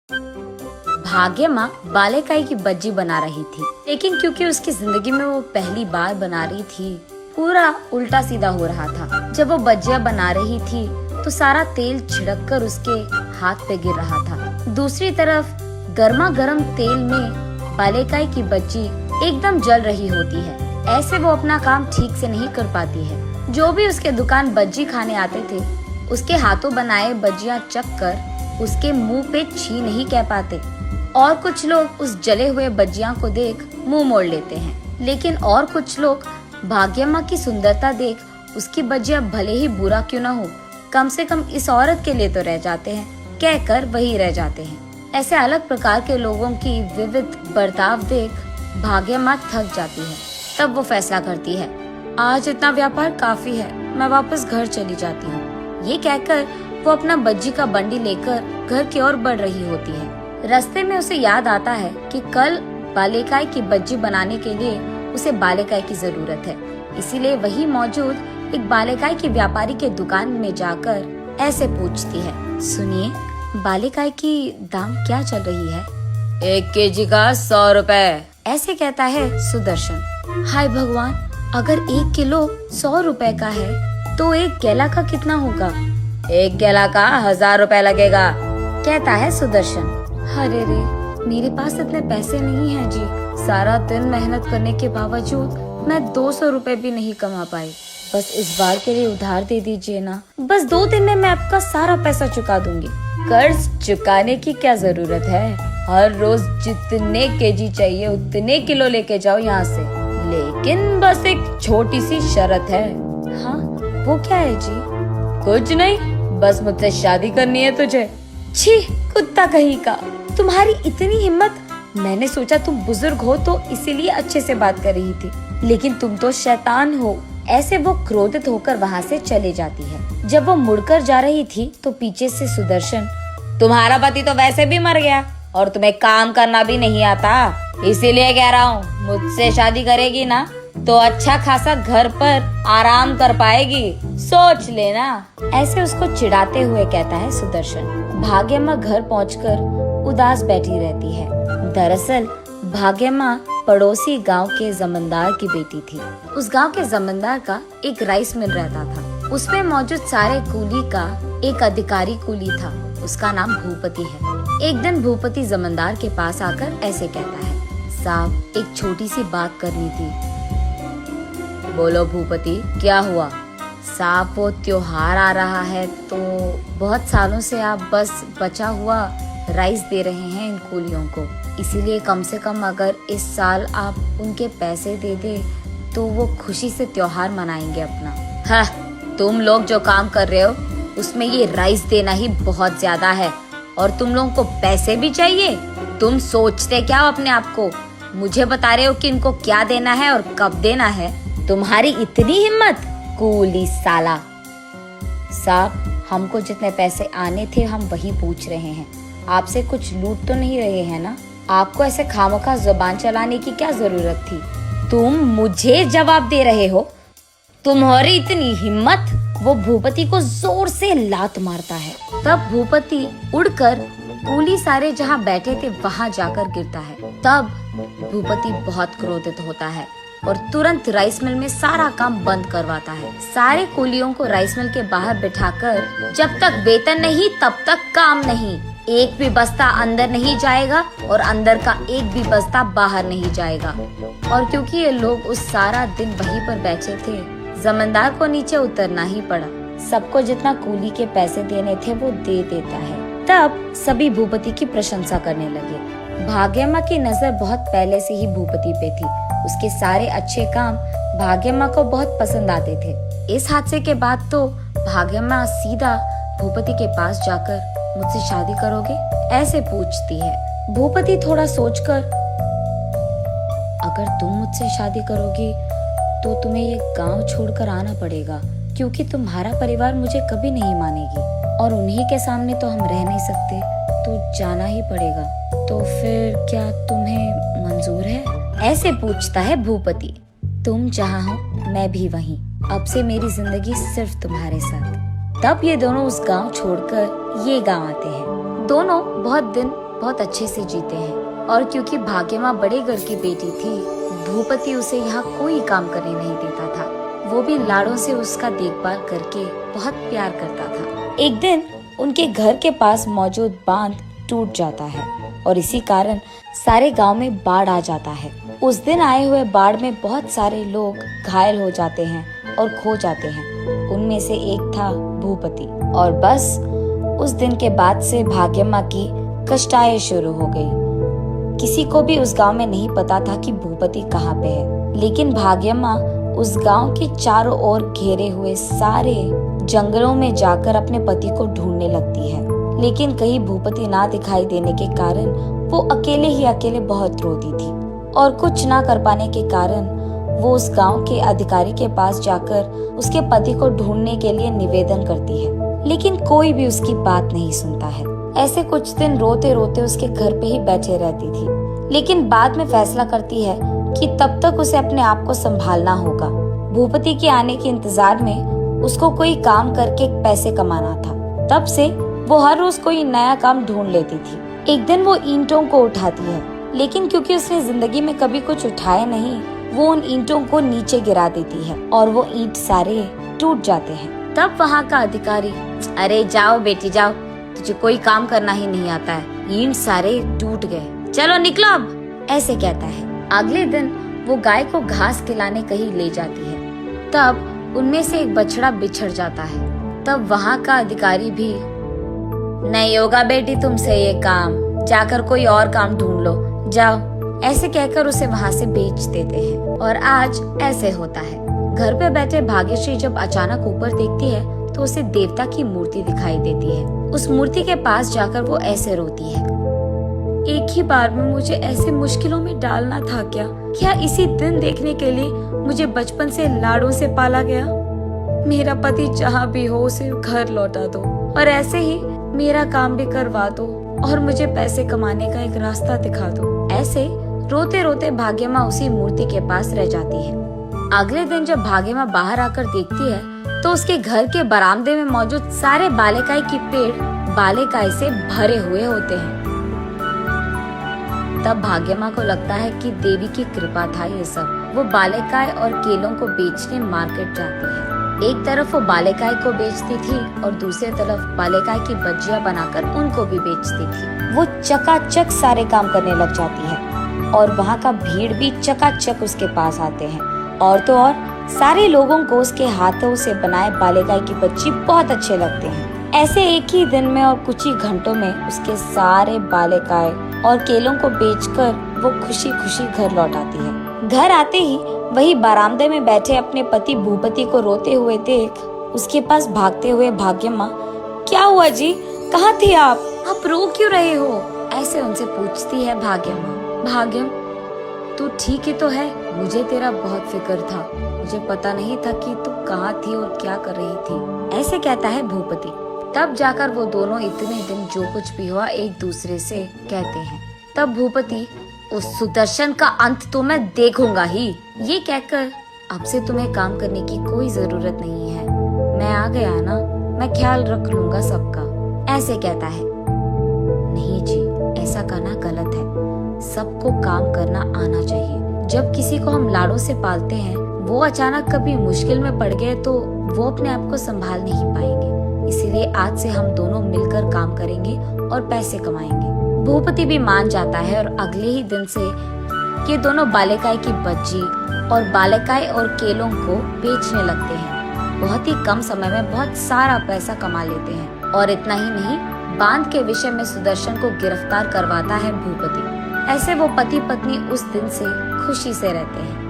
भाग्य माँ बालेकाई की बज्जी बना रही थी, लेकिन क्योंकि उसकी जिंदगी में वो पहली बार बना रही थी, पूरा उल्टा सीधा हो रहा था। जब वो बज्जियां बना रही थी तो सारा तेल छिड़ककर उसके हाथ पे गिर रहा था। दूसरी तरफ गर्मा गर्म तेल में बालेकाई की बज्जी एकदम जल रही होती है। ऐसे वो अपना काम ठीक से नहीं कर पाती है। जो भी उसके दुकान बज्जी खाने आते थे, उसके हाथों बनाए बज्जियां चख कर उसके मुंह पे छी नहीं कह पाते। और कुछ लोग उस जले हुए बज्जियां को देख मुंह मोड़ लेते हैं, लेकिन और कुछ लोग भाग्य माँ की सुंदरता देख उसकी बज्जियां भले ही बुरा क्यों न हो, कम से कम इस औरत के लिए तो रह जाते हैं, कहकर वही रह जाते हैं। ऐसे अलग प्रकार के लोगों की विविध बर्ताव देख भाग्य माँ थक जाती है। तब वो फैसला करती है, आज इतना व्यापार काफी है, मैं वापस घर चली जाती हूँ। ये कहकर वो अपना बज्जी का बंडी लेकर घर की ओर बढ़ रही होती है। रास्ते में उसे याद आता है कि कल बालेकाई की बज्जी बनाने के लिए उसे बालेकाई की जरूरत है। इसीलिए वही मौजूद एक बालेकाई के व्यापारी के दुकान में जाकर ऐसे पूछती है, सुनिए, बालेकाई की दाम क्या चल रही है? 1 केजी का 100 रुपए, ऐसे कहता है सुदर्शन। हाय भगवान, अगर 1 किलो 100 रुपए का है तो 1 केला का कितना होगा? 1 केला का 1000 रुपए लगेगा, कहता है सुदर्शन। अरे रे, मेरे पास इतने पैसे नहीं हैं जी। सारा दिन मेहनत करने के बावजूद मैं 200 रुपए भी नहीं कमा पाई। बस इस बार के लिए उधार दे दीजिए ना। बस 2 दिन में मैं आपका सारा पैसा चुका दूंगी। कर्ज चुकाने की क्या जरूरत है? हर रोज जितने केजी चाहिए उतने किलो लेके जाओ यहाँ से, लेकिन बस एक छोटी सी शर्त है। हाँ, वो क्या है जी? कुछ नहीं, बस मुझसे शादी करनी है तुझे। छी, कुत्ता कहीं का, तुम्हारी इतनी हिम्मत। मैंने सोचा तुम बुजुर्ग हो तो इसीलिए अच्छे से बात कर रही थी, लेकिन तुम तो शैतान हो। ऐसे वो क्रोधित होकर वहाँ से चले जाती है। जब वो मुड़कर जा रही थी तो पीछे से सुदर्शन, तुम्हारा पति तो वैसे भी मर गया और तुम्हें काम करना भी नहीं आता, इसीलिए कह रहा हूँ, मुझसे शादी करेगी ना तो अच्छा खासा घर पर आराम कर पाएगी, सोच लेना। ऐसे उसको चिढ़ाते हुए कहता है सुदर्शन। भाग्य माँ घर पहुंचकर उदास बैठी रहती है। दरअसल भाग्य माँ पड़ोसी गांव के जमींदार की बेटी थी। उस गांव के जमींदार का एक राइस मिल रहता था। उसमें मौजूद सारे कूली का एक अधिकारी कूली था, उसका नाम भूपति है। एक दिन भूपति जमींदार के पास आकर ऐसे कहता है, साहब, एक छोटी सी बात करनी थी। बोलो भूपति, क्या हुआ? साहब, वो त्योहार आ रहा है तो बहुत सालों से आप बस बचा हुआ राइस दे रहे हैं इन कूलियों को, इसीलिए कम से कम अगर इस साल आप उनके पैसे दे दे तो वो खुशी से त्योहार मनाएंगे अपना। हाँ, तुम लोग जो काम कर रहे हो उसमें ये राइस देना ही बहुत ज्यादा है और तुम लोगों को पैसे भी चाहिए। तुम सोचते क्या हो अपने आप को? मुझे बता रहे हो कि इनको क्या देना है और कब देना है? तुम्हारी इतनी हिम्मत, कूली साला। साहब, हमको जितने पैसे आने थे हम वही पूछ रहे हैं, आपसे कुछ लूट तो नहीं रहे हैं ना? आपको ऐसे खामखा जुबान चलाने की क्या जरूरत थी? तुम मुझे जवाब दे रहे हो? तुम्हारी इतनी हिम्मत? वो भूपति को जोर से लात मारता है। तब भूपति उड़कर कूली सारे जहाँ बैठे थे वहाँ जाकर गिरता है। तब भूपति बहुत क्रोधित होता है और तुरंत राइस मिल में सारा काम बंद करवाता है। सारे कूलियों को राइस मिल के बाहर बिठाकर, जब तक वेतन नहीं तब तक काम नहीं, एक भी बस्ता अंदर नहीं जाएगा और अंदर का एक भी बस्ता बाहर नहीं जाएगा। और क्योंकि ये लोग उस सारा दिन वहीं पर बैठे थे, जमींदार को नीचे उतरना ही पड़ा। सबको जितना कूली के पैसे देने थे वो दे देता है। तब सभी भूपति की प्रशंसा करने लगे। भाग्य माँ की नजर बहुत पहले से ही भूपति पे थी। उसके सारे अच्छे काम भाग्य माँ को बहुत पसंद आते थे। इस हादसे के बाद तो भाग्य माँ सीधा भूपति के पास जाकर, मुझसे शादी करोगे? ऐसे पूछती है। भूपति थोड़ा सोचकर, अगर तुम मुझसे शादी करोगी तो तुम्हें ये गांव छोड़कर आना पड़ेगा, क्योंकि तुम्हारा परिवार मुझे कभी नहीं मानेगी और उन्हीं के सामने तो हम रह नहीं सकते, तो जाना ही पड़ेगा। तो फिर क्या तुम्हें मंजूर है? ऐसे पूछता है भूपति। तुम जहाँ हो मैं भी वहीं, अब से मेरी जिंदगी सिर्फ तुम्हारे साथ। तब ये दोनों उस गांव छोड़कर ये गांव आते हैं। दोनों बहुत दिन बहुत अच्छे से जीते हैं। और क्योंकि भाग्यमा बड़े घर की बेटी थी, भूपति उसे यहाँ कोई काम करने नहीं देता था। वो भी लाड़ों से उसका देखभाल करके बहुत प्यार करता था। एक दिन उनके घर के पास मौजूद बांध टूट जाता है और इसी कारण सारे गांव में बाढ़ आ जाता है। उस दिन आए हुए बाढ़ में बहुत सारे लोग घायल हो जाते हैं और खो जाते हैं। उनमें से एक था भूपति। और बस उस दिन के बाद से भाग्यम्मा की कष्टाएं शुरू हो गई। किसी को भी उस गांव में नहीं पता था कि भूपति कहाँ पे है, लेकिन भाग्यम्मा उस गांव के चारों ओर घेरे हुए सारे जंगलों में जाकर अपने पति को ढूंढने लगती है। लेकिन कहीं भूपति ना दिखाई देने के कारण वो अकेले ही अकेले बहुत रोती थी और कुछ ना कर पाने के कारण वो उस गांव के अधिकारी के पास जाकर उसके पति को ढूंढने के लिए निवेदन करती है, लेकिन कोई भी उसकी बात नहीं सुनता है। ऐसे कुछ दिन रोते रोते उसके घर पे ही बैठे रहती थी, लेकिन बाद में फैसला करती है कि तब तक उसे अपने आप को संभालना होगा। भूपति के आने के इंतजार में उसको कोई काम करके पैसे कमाना था। तब से वो हर रोज कोई नया काम ढूंढ लेती थी। एक दिन वो ईंटों को उठाती है, लेकिन क्योंकि उसने जिंदगी में कभी कुछ उठाया नहीं, वो उन ईंटों को नीचे गिरा देती है और वो ईंट सारे टूट जाते हैं। तब वहाँ का अधिकारी, अरे जाओ बेटी जाओ, तुझे कोई काम करना ही नहीं आता है, ईंट सारे टूट गए, चलो निकलो अब, ऐसे कहता है। अगले दिन वो गाय को घास खिलाने कहीं ले जाती है। तब उनमें से एक बछड़ा बिछड़ जाता है। तब वहाँ का अधिकारी भी, नहीं होगा बेटी तुमसे ये काम, जाकर कोई और काम ढूंढ लो, जाओ, ऐसे कहकर उसे वहाँ से बेच देते हैं। और आज ऐसे होता है। घर पे बैठे भाग्यश्री जब अचानक ऊपर देखती है तो उसे देवता की मूर्ति दिखाई देती है। उस मूर्ति के पास जाकर वो ऐसे रोती है, एक ही बार में मुझे ऐसे मुश्किलों में डालना था क्या इसी दिन देखने के लिए मुझे बचपन से लाड़ों से पाला गया। मेरा पति जहाँ भी हो उसे घर लौटा दो और ऐसे ही मेरा काम भी करवा दो और मुझे पैसे कमाने का एक रास्ता दिखा दो। ऐसे रोते रोते भाग्यम्मा उसी मूर्ति के पास रह जाती है। अगले दिन जब भाग्यम्मा बाहर आकर देखती है तो उसके घर के बरामदे में मौजूद सारे बालेकाई के पेड़ बालेकाई से भरे हुए होते हैं। तब भाग्यम्मा को लगता है कि देवी की कृपा था ये सब। वो बालेकाई और केलों को बेचने मार्केट जाती है। एक तरफ वो बालेकाई को बेचती थी और दूसरी तरफ बालेकाई की बज्जियां बनाकर उनको भी बेचती थी। वो चकाचक सारे काम करने लग जाती है और वहाँ का भीड़ भी चकाचक उसके पास आते हैं। और तो और सारे लोगों को उसके हाथों से बनाए बालेकाई की बज्जी बहुत अच्छे लगते हैं। ऐसे एक ही दिन में और कुछ ही घंटों में उसके सारे बालेकाई और केलों को बेचकर वो खुशी खुशी घर लौट आती है। घर आते ही वही बरामदे में बैठे अपने पति भूपति को रोते हुए देख उसके पास भागते हुए भाग्यम्मा, क्या हुआ जी, कहाँ थे आप रो क्यों रहे हो, ऐसे उनसे पूछती है भाग्यम्मा। भाग्यम, तू ठीक ही तो है, मुझे तेरा बहुत फिक्र था, मुझे पता नहीं था कि तू कहाँ थी और क्या कर रही थी, ऐसे कहता है भूपति। तब जाकर वो दोनों इतने दिन जो कुछ भी हुआ एक दूसरे से कहते हैं। तब भूपति, उस सुदर्शन का अंत तो मैं देखूंगा ही, ये कहकर अब से तुम्हें काम करने की कोई जरूरत नहीं है, मैं आ गया ना, मैं ख्याल रख लूंगा सबका, ऐसे कहता है। नहीं जी, ऐसा करना गलत है, सबको काम करना आना चाहिए। जब किसी को हम लाड़ों से पालते हैं, वो अचानक कभी मुश्किल में पड़ गए तो वो अपने आप को संभाल नहीं पाएंगे। इसीलिए आज से हम दोनों मिलकर काम करेंगे और पैसे कमाएंगे। भूपति भी मान जाता है और अगले ही दिन से ये दोनों बालेकाई की बज्जी और बालेकाई और केलों को बेचने लगते हैं। बहुत ही कम समय में बहुत सारा पैसा कमा लेते हैं। और इतना ही नहीं, बांध के विषय में सुदर्शन को गिरफ्तार करवाता है भूपति। ऐसे वो पति पत्नी उस दिन से खुशी से रहते हैं।